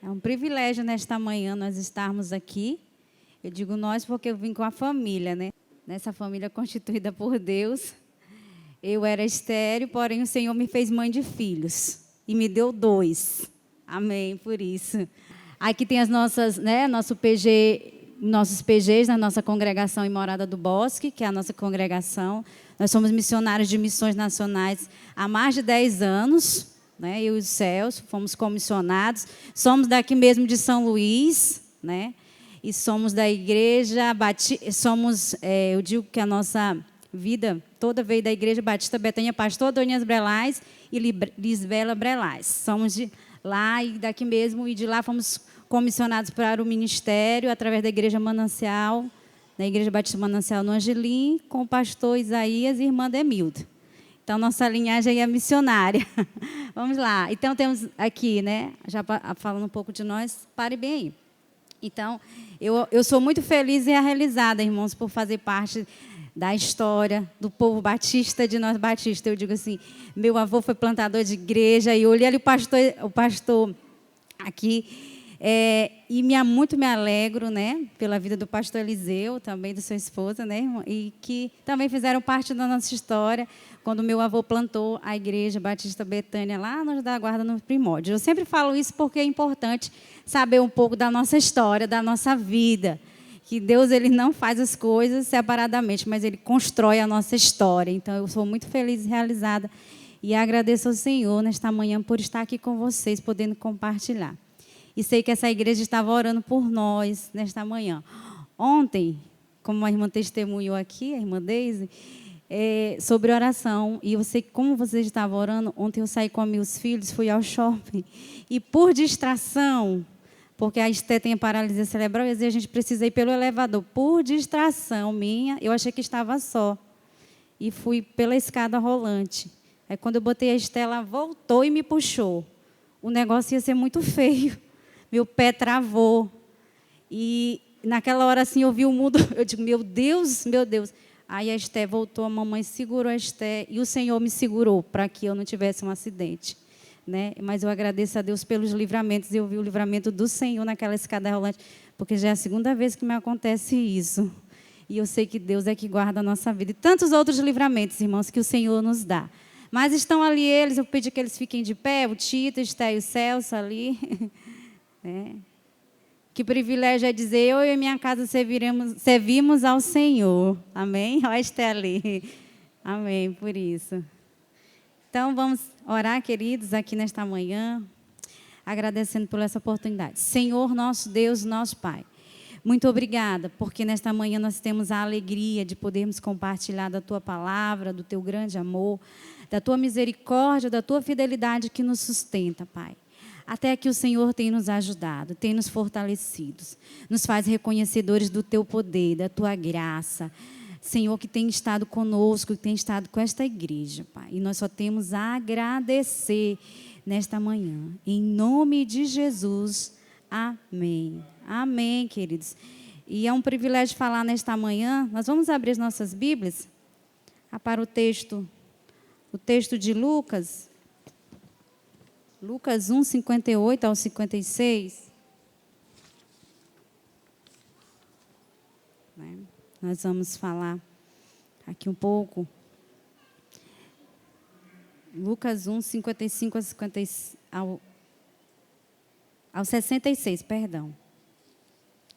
É um privilégio nesta manhã nós estarmos aqui. Eu digo nós porque eu vim com a família, né? Nessa família constituída por Deus. Eu era estéril, porém o Senhor me fez mãe de filhos. E me deu 2. Amém, por isso. Aqui tem as nossas, né, nossos PGs na nossa congregação em Morada do Bosque, que é a nossa congregação. Nós somos missionários de missões nacionais há mais de 10 anos. Né, eu e o Celso fomos comissionados, somos daqui mesmo de São Luís, né, e somos da Igreja Batista, eu digo que a nossa vida toda veio da Igreja Batista Betânia Pastor Donias Brelais e Lisbela Brelais. Somos de lá e daqui mesmo, e de lá fomos comissionados para o ministério através da Igreja Manancial, da Igreja Batista Manancial no Angelim, com o pastor Isaías e irmã Demildo. Então, nossa linhagem é missionária. Vamos lá. Então, temos aqui, né, já falando um pouco de nós, pare bem aí. Então, eu sou muito feliz e realizada, irmãos, por fazer parte da história do povo batista, de nós batistas. Eu digo assim, meu avô foi plantador de igreja, e eu olhei ali o pastor aqui, e muito me alegro, né, pela vida do pastor Eliseu, também de sua esposa, né, irmão, e que também fizeram parte da nossa história, quando meu avô plantou a Igreja Batista Betânia, lá no da Guarda, no Primórdio. Eu sempre falo isso porque é importante saber um pouco da nossa história, da nossa vida, que Deus ele não faz as coisas separadamente, mas Ele constrói a nossa história. Então, eu sou muito feliz e realizada, e agradeço ao Senhor nesta manhã por estar aqui com vocês, podendo compartilhar. E sei que essa igreja estava orando por nós nesta manhã. Ontem, como a irmã testemunhou aqui, a irmã Deise, sobre oração, e eu sei que como vocês estavam orando, ontem eu saí com meus filhos, fui ao shopping, e por distração, porque a Esté tem a paralisia cerebral, e às vezes a gente precisa ir pelo elevador, por distração minha, eu achei que estava só, e fui pela escada rolante. Aí quando eu botei a Esté, ela voltou e me puxou. O negócio ia ser muito feio, meu pé travou, e naquela hora assim eu vi o mundo, eu digo, meu Deus, meu Deus. Aí a Esté voltou, a mamãe segurou a Esté e o Senhor me segurou para que eu não tivesse um acidente. Né? Mas eu agradeço a Deus pelos livramentos, eu vi o livramento do Senhor naquela escada rolante, porque já é a segunda vez que me acontece isso. E eu sei que Deus é que guarda a nossa vida. E tantos outros livramentos, irmãos, que o Senhor nos dá. Mas estão ali eles, eu pedi que eles fiquem de pé, o Tito, a Esté e o Celso ali. Né? Que privilégio é dizer, eu e minha casa servimos ao Senhor. Amém? Olha a Esté ali. Amém, por isso. Então, vamos orar, queridos, aqui nesta manhã, agradecendo por essa oportunidade. Senhor, nosso Deus, nosso Pai, muito obrigada, porque nesta manhã nós temos a alegria de podermos compartilhar da Tua palavra, do Teu grande amor, da Tua misericórdia, da Tua fidelidade que nos sustenta, Pai. Até que o Senhor tem nos ajudado, tem nos fortalecido, nos faz reconhecedores do Teu poder, da Tua graça. Senhor, que tem estado conosco, que tem estado com esta igreja, Pai. E nós só temos a agradecer nesta manhã. Em nome de Jesus, amém. Amém, queridos. E é um privilégio falar nesta manhã. Nós vamos abrir as nossas Bíblias para o texto de Lucas. Lucas 1, 58 ao 56. Nós vamos falar aqui um pouco. Lucas 1, 55 ao 66, perdão.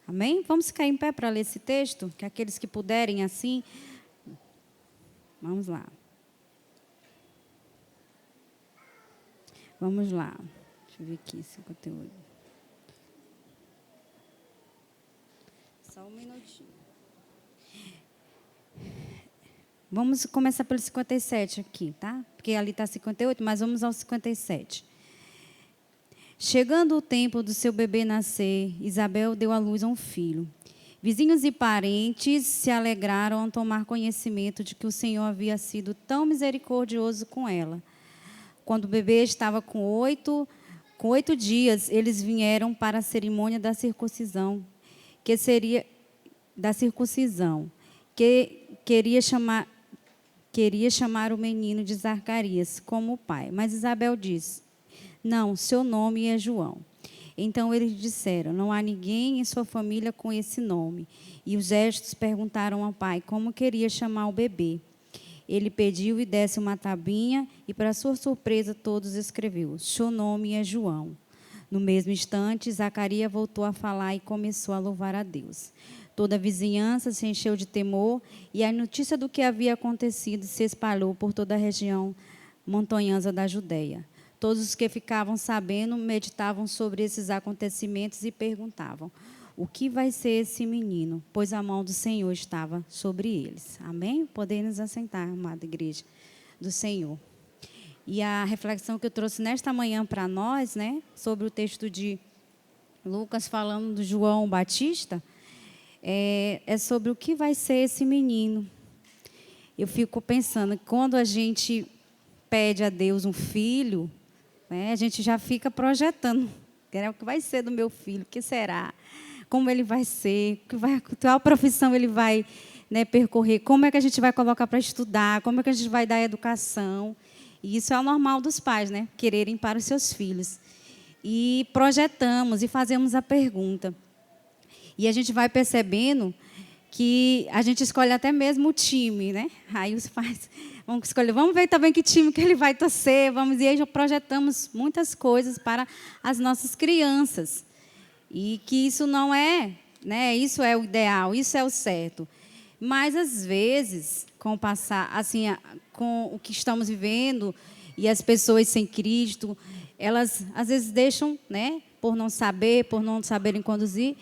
Amém? Vamos ficar em pé para ler esse texto, que aqueles que puderem assim. Vamos lá. Vamos lá. Deixa eu ver aqui, 58. Só um minutinho. Vamos começar pelo 57 aqui, tá? Porque ali está 58, mas vamos ao 57. Chegando o tempo do seu bebê nascer, Isabel deu à luz a um filho. Vizinhos e parentes se alegraram ao tomar conhecimento de que o Senhor havia sido tão misericordioso com ela. Quando o bebê estava com 8 dias, eles vieram para a cerimônia da circuncisão, que queria chamar o menino de Zacarias como pai. Mas Isabel disse, não, seu nome é João. Então eles disseram: não há ninguém em sua família com esse nome. E os gestos perguntaram ao pai como queria chamar o bebê. Ele pediu e desse uma tabuinha e, para sua surpresa, todos escreveu: seu nome é João. No mesmo instante, Zacarias voltou a falar e começou a louvar a Deus. Toda a vizinhança se encheu de temor e a notícia do que havia acontecido se espalhou por toda a região montanhosa da Judéia. Todos os que ficavam sabendo meditavam sobre esses acontecimentos e perguntavam: o que vai ser esse menino? Pois a mão do Senhor estava sobre eles. Amém? Podemos nos assentar, amada igreja do Senhor. E a reflexão que eu trouxe nesta manhã para nós, né, sobre o texto de Lucas falando do João Batista, é sobre o que vai ser esse menino. Eu fico pensando, quando a gente pede a Deus um filho, né, a gente já fica projetando: o que vai ser do meu filho? O que será? Como ele vai ser? Qual profissão ele vai, né, percorrer? Como é que a gente vai colocar para estudar? Como é que a gente vai dar educação? E isso é o normal dos pais, né? Quererem para os seus filhos. E projetamos e fazemos a pergunta. E a gente vai percebendo que a gente escolhe até mesmo o time, né? Aí os pais vão escolher, vamos ver também que time que ele vai torcer, e aí já projetamos muitas coisas para as nossas crianças. E que isso não é, né? Isso é o ideal, isso é o certo. Mas às vezes, com o passar, assim, com o que estamos vivendo e as pessoas sem Cristo, elas às vezes deixam, né, por não saberem conduzir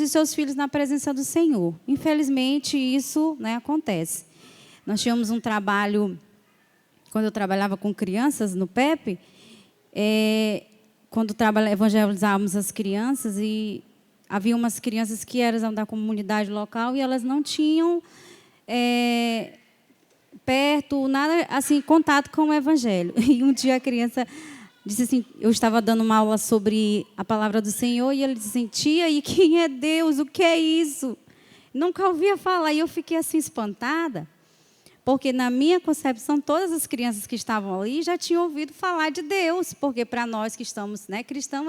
seus filhos na presença do Senhor. Infelizmente, isso, né, acontece. Nós tínhamos um trabalho, quando eu trabalhava com crianças no PEP, quando evangelizávamos as crianças, e havia umas crianças que eram da comunidade local e elas não tinham perto, nada assim, contato com o evangelho. E um dia a criança disse assim, eu estava dando uma aula sobre a palavra do Senhor, e ele disse assim: tia, e quem é Deus? O que é isso? Nunca ouvia falar. E eu fiquei assim espantada, porque na minha concepção, todas as crianças que estavam ali já tinham ouvido falar de Deus, porque para nós que estamos, né, cristãos,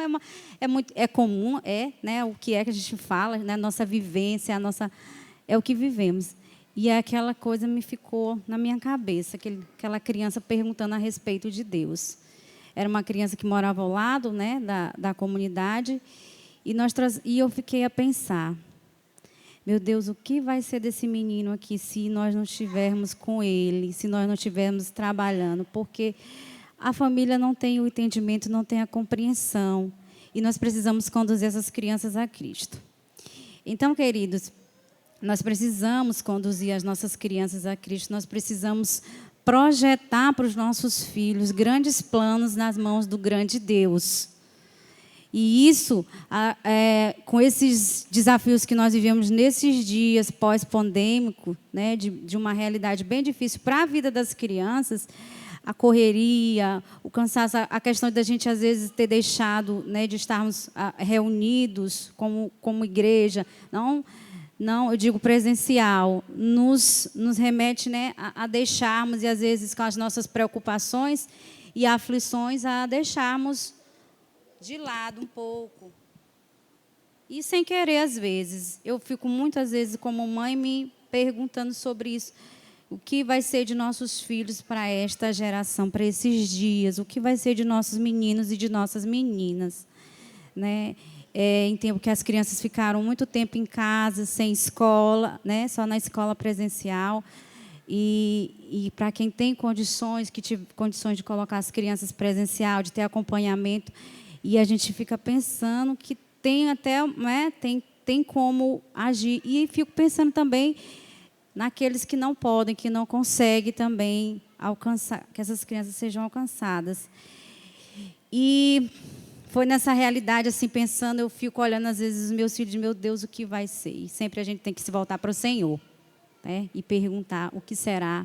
é comum, né, o que é que a gente fala, né, nossa vivência, é o que vivemos. E aquela coisa me ficou na minha cabeça, aquela criança perguntando a respeito de Deus. Era uma criança que morava ao lado, né, da comunidade, e eu fiquei a pensar: meu Deus, o que vai ser desse menino aqui se nós não estivermos com ele, se nós não estivermos trabalhando? Porque a família não tem o entendimento, não tem a compreensão, e nós precisamos conduzir essas crianças a Cristo. Então, queridos, nós precisamos conduzir as nossas crianças a Cristo, nós precisamos projetar para os nossos filhos grandes planos nas mãos do grande Deus. E isso, com esses desafios que nós vivemos nesses dias pós-pandêmico, né, de uma realidade bem difícil para a vida das crianças, a correria, o cansaço, a questão da gente, às vezes, ter deixado, né, de estarmos reunidos como igreja, não, eu digo presencial, nos remete, né, a deixarmos, e às vezes com as nossas preocupações e aflições, a deixarmos de lado um pouco. E sem querer, às vezes. Eu fico muitas vezes como mãe me perguntando sobre isso. O que vai ser de nossos filhos para esta geração, para esses dias? O que vai ser de nossos meninos e de nossas meninas? Né? Em tempo que as crianças ficaram muito tempo em casa, sem escola, né? Só na escola presencial. E para quem tem condições, que tive condições de colocar as crianças presencial, de ter acompanhamento, e a gente fica pensando que tem até, né, tem como agir. E fico pensando também naqueles que não podem, que não conseguem também alcançar, que essas crianças sejam alcançadas. E foi nessa realidade, assim, pensando, eu fico olhando às vezes os meus filhos, meu Deus, o que vai ser? E sempre a gente tem que se voltar para o Senhor, né, e perguntar: o que será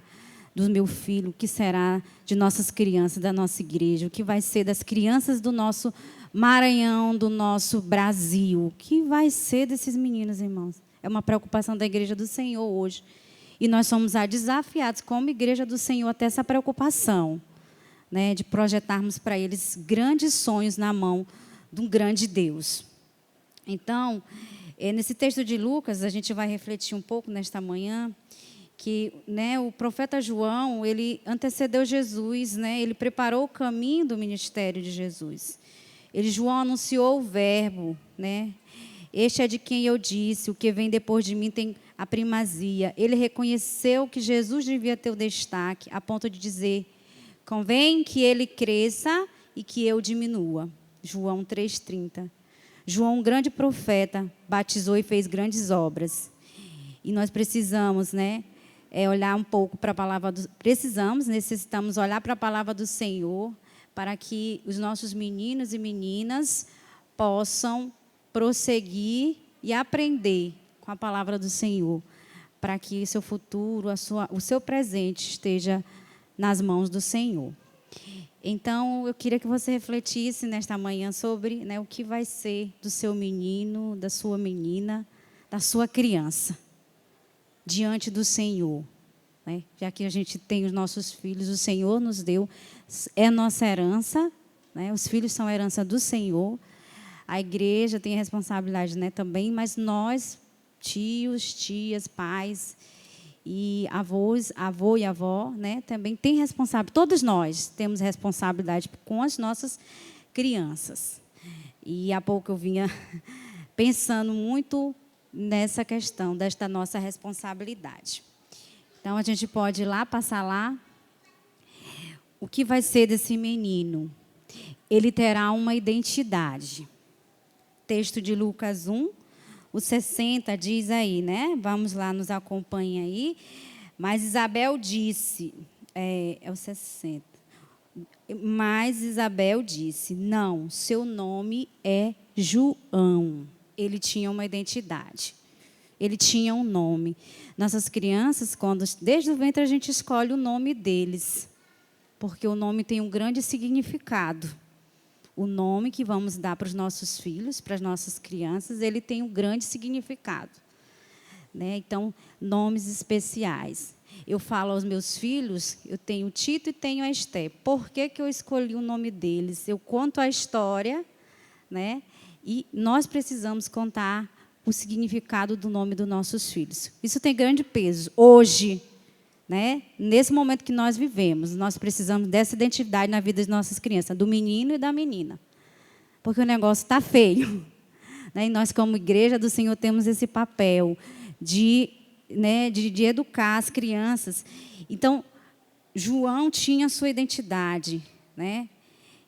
do meu filho, o que será de nossas crianças, da nossa igreja, o que vai ser das crianças do nosso Maranhão, do nosso Brasil, o que vai ser desses meninos, irmãos? É uma preocupação da igreja do Senhor hoje. E nós somos desafiados, como igreja do Senhor, a ter essa preocupação, né, de projetarmos para eles grandes sonhos na mão de um grande Deus. Então, nesse texto de Lucas, a gente vai refletir um pouco nesta manhã, que, né, o profeta João, ele antecedeu Jesus, né, ele preparou o caminho do ministério de Jesus. João anunciou o verbo, né? Este é de quem eu disse, o que vem depois de mim tem a primazia. Ele reconheceu que Jesus devia ter o destaque, a ponto de dizer, convém que ele cresça e que eu diminua. João 3,30. João, um grande profeta, batizou e fez grandes obras. E nós precisamos, né, olhar um pouco para a palavra necessitamos olhar para a palavra do Senhor, para que os nossos meninos e meninas possam prosseguir e aprender com a palavra do Senhor, para que o seu futuro, o seu presente esteja nas mãos do Senhor. Então, eu queria que você refletisse nesta manhã sobre, né, o que vai ser do seu menino, da sua menina, da sua criança, diante do Senhor. Né? Já que a gente tem os nossos filhos, o Senhor nos deu, é nossa herança, né? Os filhos são a herança do Senhor. A igreja tem a responsabilidade, né, também, mas nós, tios, tias, pais e avô e avó, né, também tem responsabilidade. Todos nós temos responsabilidade com as nossas crianças. E há pouco eu vinha pensando muito nessa questão desta nossa responsabilidade. Então, a gente pode ir lá, passar lá. O que vai ser desse menino? Ele terá uma identidade. Texto de Lucas 1, o 60 diz aí, né? Vamos lá, nos acompanha aí. Mas Isabel disse, é o 60. Mas Isabel disse, não, seu nome é João. Ele tinha uma identidade. Ele tinha um nome. Nossas crianças, desde o ventre a gente escolhe o nome deles, porque o nome tem um grande significado. O nome que vamos dar para os nossos filhos, para as nossas crianças, ele tem um grande significado. Né? Então, nomes especiais. Eu falo aos meus filhos, eu tenho o Tito e tenho a Esté. Por que eu escolhi o nome deles? Eu conto a história, né? E nós precisamos contar o significado do nome dos nossos filhos. Isso tem grande peso. Hoje, né, nesse momento que nós vivemos, nós precisamos dessa identidade na vida das nossas crianças, do menino e da menina. Porque o negócio está feio. Né? E nós, como igreja do Senhor, temos esse papel de educar as crianças. Então, João tinha a sua identidade. Né?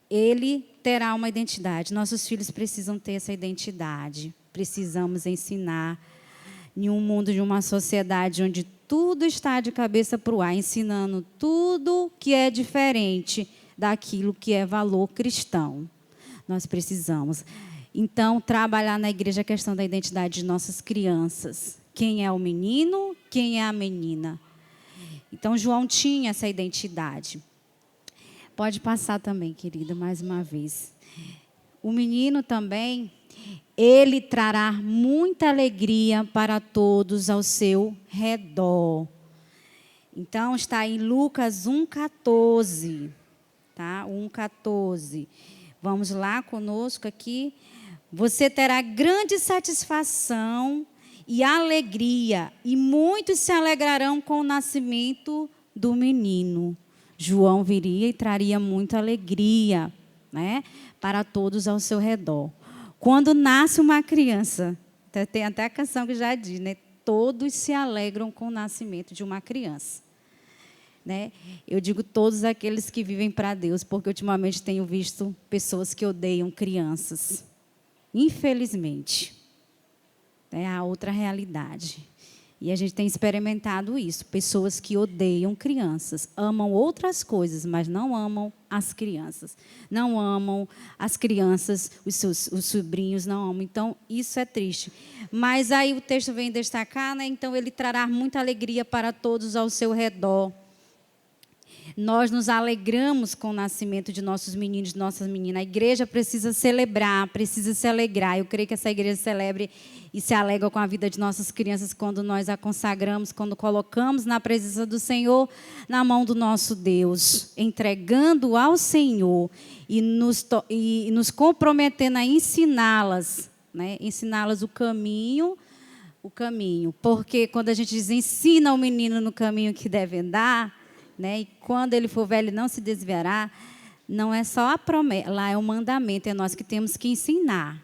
Ele terá uma identidade. Nossos filhos precisam ter essa identidade. Precisamos ensinar em um mundo de uma sociedade onde tudo está de cabeça para o ar, ensinando tudo que é diferente daquilo que é valor cristão. Nós precisamos, então, trabalhar na igreja a questão da identidade de nossas crianças. Quem é o menino, quem é a menina. Então, João tinha essa identidade. Pode passar também, querida, mais uma vez. O menino também, ele trará muita alegria para todos ao seu redor. Então, está em Lucas 1,14. Tá? 1,14. Vamos lá conosco aqui. Você terá grande satisfação e alegria, e muitos se alegrarão com o nascimento do menino. João viria e traria muita alegria, né, para todos ao seu redor. Quando nasce uma criança, tem até a canção que já diz, né? Todos se alegram com o nascimento de uma criança. Né? Eu digo todos aqueles que vivem para Deus, porque ultimamente tenho visto pessoas que odeiam crianças. Infelizmente. É a outra realidade. E a gente tem experimentado isso. Pessoas que odeiam crianças, amam outras coisas, mas não amam as crianças. Não amam as crianças, os sobrinhos não amam. Então, isso é triste. Mas aí o texto vem destacar, né? Então, ele trará muita alegria para todos ao seu redor. Nós nos alegramos com o nascimento de nossos meninos, de nossas meninas. A igreja precisa celebrar, precisa se alegrar. Eu creio que essa igreja celebre e se alegra com a vida de nossas crianças quando nós a consagramos, quando colocamos na presença do Senhor, na mão do nosso Deus, entregando ao Senhor e nos comprometendo a ensiná-las, né? Ensiná-las o caminho, porque quando a gente diz ensina o menino no caminho que deve andar, né? E quando ele for velho não se desviará, não é só a promessa, lá é um mandamento, é nós que temos que ensinar.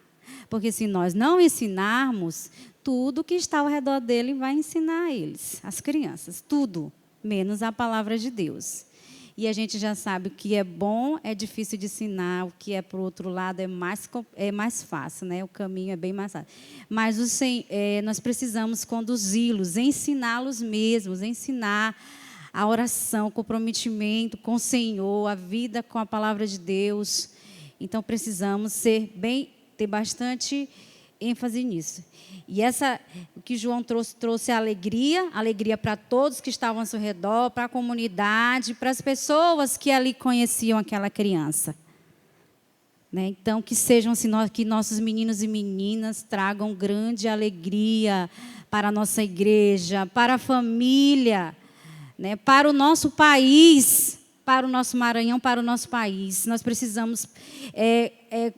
Porque se nós não ensinarmos, tudo que está ao redor dele vai ensinar a eles, as crianças, tudo, menos a palavra de Deus. E a gente já sabe o que é bom é difícil de ensinar, o que é para o outro lado é mais fácil, né? O caminho é bem mais fácil. Mas nós precisamos conduzi-los, ensiná-los mesmos, ensinar a oração, o comprometimento com o Senhor, a vida com a palavra de Deus. Então, precisamos ter bastante ênfase nisso. E o que João trouxe alegria para todos que estavam ao seu redor, para a comunidade, para as pessoas que ali conheciam aquela criança. Né? Então, que nossos meninos e meninas tragam grande alegria para a nossa igreja, para a família, né, para o nosso país, para o nosso Maranhão, para o nosso país. Nós precisamos,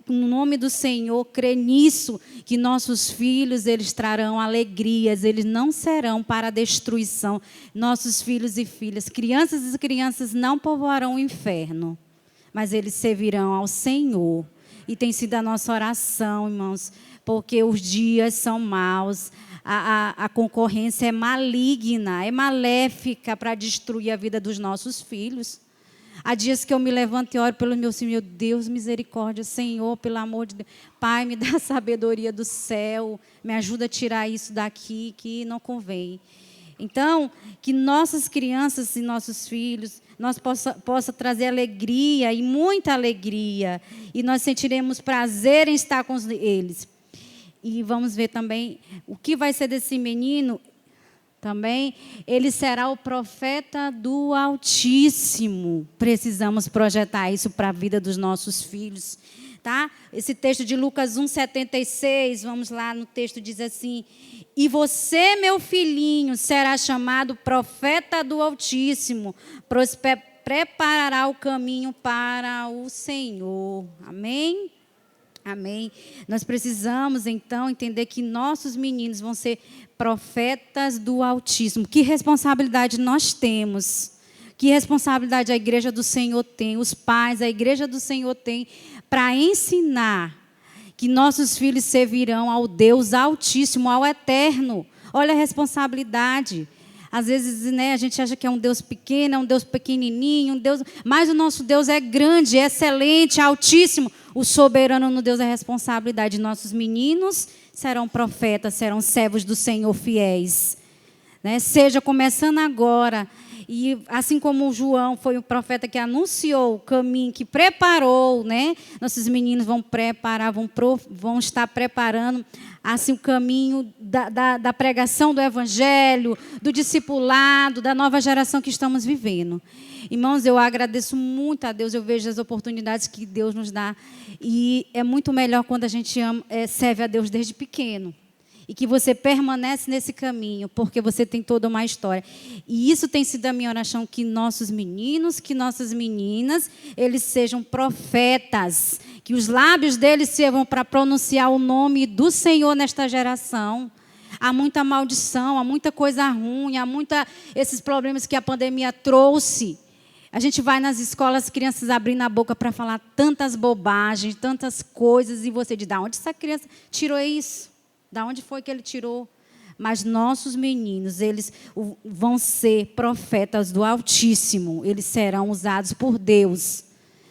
no nome do Senhor, crer nisso, que nossos filhos, eles trarão alegrias, eles não serão para a destruição. Nossos filhos e filhas, crianças e crianças não povoarão o inferno, mas eles servirão ao Senhor. E tem sido a nossa oração, irmãos, porque os dias são maus, a concorrência é maligna, é maléfica para destruir a vida dos nossos filhos. Há dias que eu me levanto e oro pelos meus filhos, meu Deus, misericórdia, Senhor, pelo amor de Deus. Pai, me dá a sabedoria do céu, me ajuda a tirar isso daqui que não convém. Então, que nossas crianças e nossos filhos, nós possa trazer alegria e muita alegria, e nós sentiremos prazer em estar com eles. E vamos ver também o que vai ser desse menino. Também, ele será o profeta do Altíssimo. Precisamos projetar isso para a vida dos nossos filhos. Tá? Esse texto de Lucas 1,76, vamos lá no texto, diz assim: e você, meu filhinho, será chamado profeta do Altíssimo, preparará o caminho para o Senhor. Amém? Amém. Nós precisamos, então, entender que nossos meninos vão ser profetas do Altíssimo. Que responsabilidade nós temos. Que responsabilidade a igreja do Senhor tem, os pais, a igreja do Senhor tem, para ensinar que nossos filhos servirão ao Deus Altíssimo, ao Eterno. Olha a responsabilidade. Às vezes, né, a gente acha que é um Deus pequeno, é um Deus pequenininho, mas o nosso Deus é grande, é excelente, é altíssimo. O soberano no Deus é responsabilidade. Nossos meninos serão profetas, serão servos do Senhor fiéis. Né? Seja começando agora. E assim como o João foi o profeta que anunciou o caminho, que preparou, né? Nossos meninos vão preparar, vão estar preparando assim, o caminho da pregação do Evangelho, do discipulado, da nova geração que estamos vivendo. Irmãos, eu agradeço muito a Deus, eu vejo as oportunidades que Deus nos dá. E é muito melhor quando a gente serve a Deus desde pequeno. E que você permanece nesse caminho, porque você tem toda uma história. E isso tem sido a minha oração, que nossos meninos, que nossas meninas, eles sejam profetas, que os lábios deles sirvam para pronunciar o nome do Senhor nesta geração. Há muita maldição, há muita coisa ruim, há esses problemas que a pandemia trouxe. A gente vai nas escolas, as crianças abrindo a boca para falar tantas bobagens, tantas coisas, e você diz, de onde essa criança tirou isso? Da onde foi que ele tirou? Mas nossos meninos, eles vão ser profetas do Altíssimo. Eles serão usados por Deus.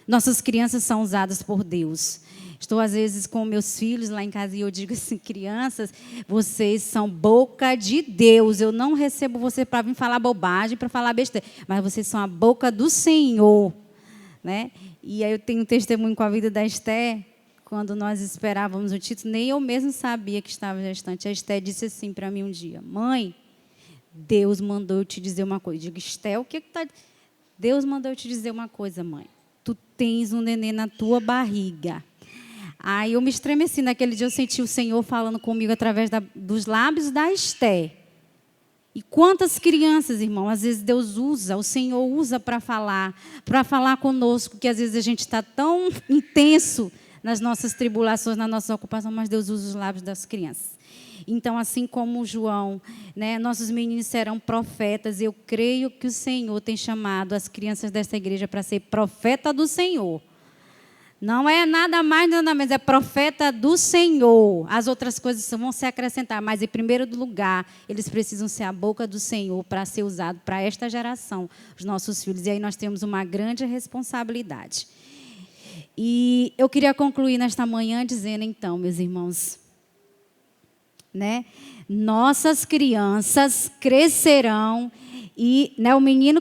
Nossas crianças são usadas por Deus. Estou, às vezes, com meus filhos lá em casa e eu digo assim, crianças, vocês são boca de Deus. Eu não recebo você para vir falar bobagem, para falar besteira. Mas vocês são a boca do Senhor. Né? E aí eu tenho um testemunho com a vida da Esther. Quando nós esperávamos o título, nem eu mesmo sabia que estava gestante. A Esté disse assim para mim um dia: mãe, Deus mandou eu te dizer uma coisa. Eu digo, Esté, o que está... Deus mandou eu te dizer uma coisa, mãe. Tu tens um neném na tua barriga. Aí eu me estremeci. Naquele dia eu senti o Senhor falando comigo através dos lábios da Esté. E quantas crianças, irmão, às vezes Deus usa, o Senhor usa para falar conosco, que às vezes a gente está tão intenso nas nossas tribulações, na nossa ocupação, mas Deus usa os lábios das crianças. Então, assim como o João, né, nossos meninos serão profetas. Eu creio que o Senhor tem chamado as crianças desta igreja para ser profeta do Senhor. Não é nada mais, nada menos, é profeta do Senhor. As outras coisas vão se acrescentar, mas em primeiro lugar, eles precisam ser a boca do Senhor para ser usado para esta geração, os nossos filhos. E aí nós temos uma grande responsabilidade. E eu queria concluir nesta manhã dizendo, então, meus irmãos, né, nossas crianças crescerão e, né, o menino,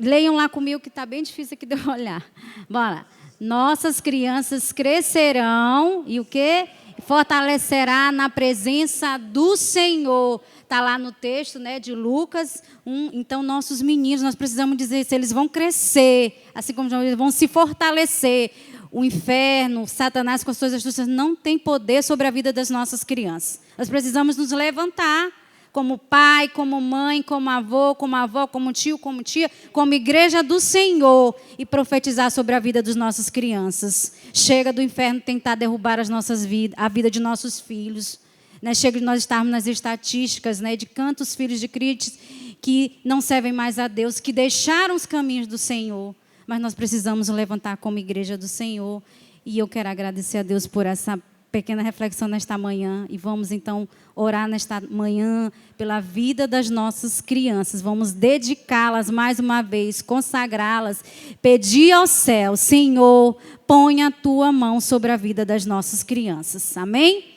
leiam lá comigo que está bem difícil aqui de eu olhar. Bora. Nossas crianças crescerão e o quê? Fortalecerá na presença do Senhor. Está lá no texto, né, de Lucas 1. Então, nossos meninos, nós precisamos dizer se eles vão crescer, assim como eles vão se fortalecer. O inferno, Satanás com as suas astúcias não tem poder sobre a vida das nossas crianças. Nós precisamos nos levantar como pai, como mãe, como avô, como avó, como tio, como tia, como igreja do Senhor e profetizar sobre a vida das nossas crianças. Chega do inferno tentar derrubar as nossas vidas, a vida de nossos filhos. Né? Chega de nós estarmos nas estatísticas, né, de quantos filhos de crentes que não servem mais a Deus, que deixaram os caminhos do Senhor. Mas nós precisamos levantar como igreja do Senhor. E eu quero agradecer a Deus por essa pequena reflexão nesta manhã. E vamos, então, orar nesta manhã pela vida das nossas crianças. Vamos dedicá-las mais uma vez, consagrá-las, pedir ao céu, Senhor, põe a tua mão sobre a vida das nossas crianças. Amém?